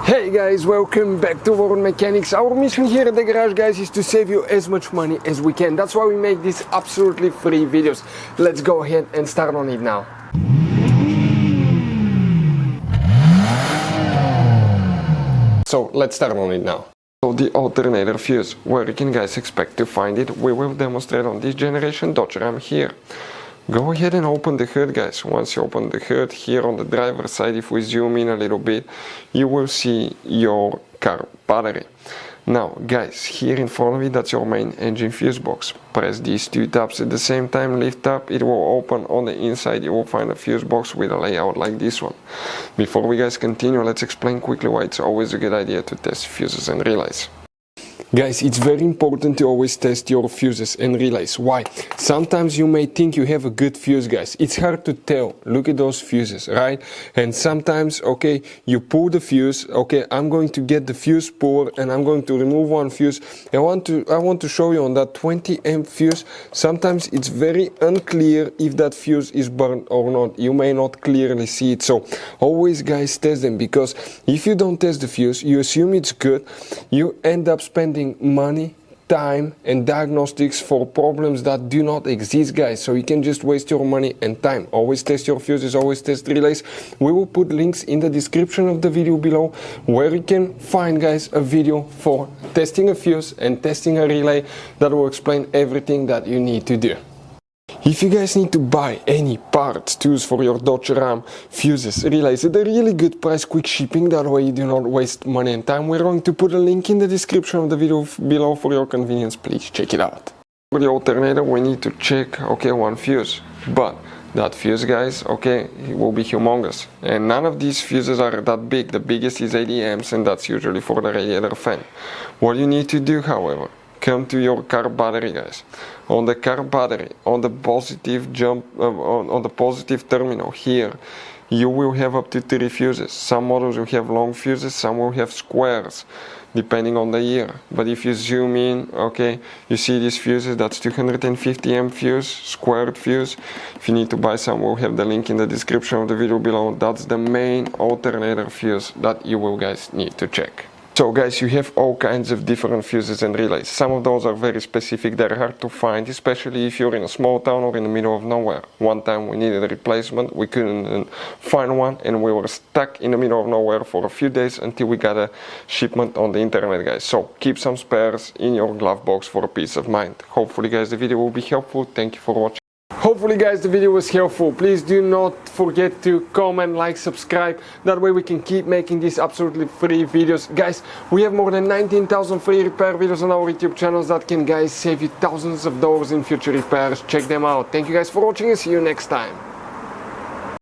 Hey guys, welcome back to World Mechanics. Our mission here at the garage, guys, is to save you as much money as we can. That's why we make these absolutely free videos. Let's go ahead and start on it now. So let's start on it now. So the alternator fuse, where you can guys expect to find it, we will demonstrate on this generation Dodge Ram here. Go ahead and open the hood, guys. Once you open the hood, here on the driver's side, if we zoom in a little bit, you will see your car battery. Now guys, here in front of it, that's your main engine fuse box. Press these two tabs at the same time, lift up, it will open. On the inside you will find a fuse box with a layout like this one. Before we guys continue, let's explain quickly why it's always a good idea to test fuses and relays. Guys, it's very important to always test your fuses and relays. Why? Sometimes you may think you have a good fuse, guys. It's hard to tell. Look at those fuses, right? And sometimes, okay, you pull the fuse. Okay, I'm going to get the fuse pulled and I'm going to remove one fuse. I want to show you on that 20 amp fuse. Sometimes it's very unclear if that fuse is burned or not. You may not clearly see it. So always, guys, test them, because if you don't test the fuse, you assume it's good. You end up spending money, time and diagnostics for problems that do not exist, guys. So you can just waste your money and time. Always test your fuses, always test relays. We will put links in the description of the video below where you can find, guys, a video for testing a fuse and testing a relay that will explain everything that you need to do. If you guys need to buy any parts, tools for your Dodge Ram, fuses, relays at a really good price, quick shipping, that way you do not waste money and time, we're going to put a link in the description of the video below for your convenience. Please check it out. For the alternator, we need to check, okay, one fuse, but that fuse, guys, okay, it will be humongous, and none of these fuses are that big. The biggest is 80 amps, and that's usually for the radiator fan. What you need to do, however, come to your car battery, guys. On the car battery, on the positive on the positive terminal here, you will have up to 3 fuses. Some models will have long fuses, some will have squares, depending on the year. But if you zoom in, okay, you see these fuses. That's 250 amp fuse, squared fuse. If you need to buy some, we'll have the link in the description of the video below. That's the main alternator fuse that you will, guys, need to check. So guys, you have all kinds of different fuses and relays. Some of those are very specific, they're hard to find, especially if you're in a small town or in the middle of nowhere. One time we needed a replacement, we couldn't find one, and we were stuck in the middle of nowhere for a few days until we got a shipment on the internet, guys. So keep some spares in your glove box for peace of mind. Hopefully, guys, the video will be helpful. Thank you for watching. Hopefully, guys, the video was helpful. Please do not forget to comment, like, subscribe. That way we can keep making these absolutely free videos. Guys, we have more than 19,000 free repair videos on our YouTube channels that can, guys, save you thousands of dollars in future repairs. Check them out. Thank you guys for watching and see you next time.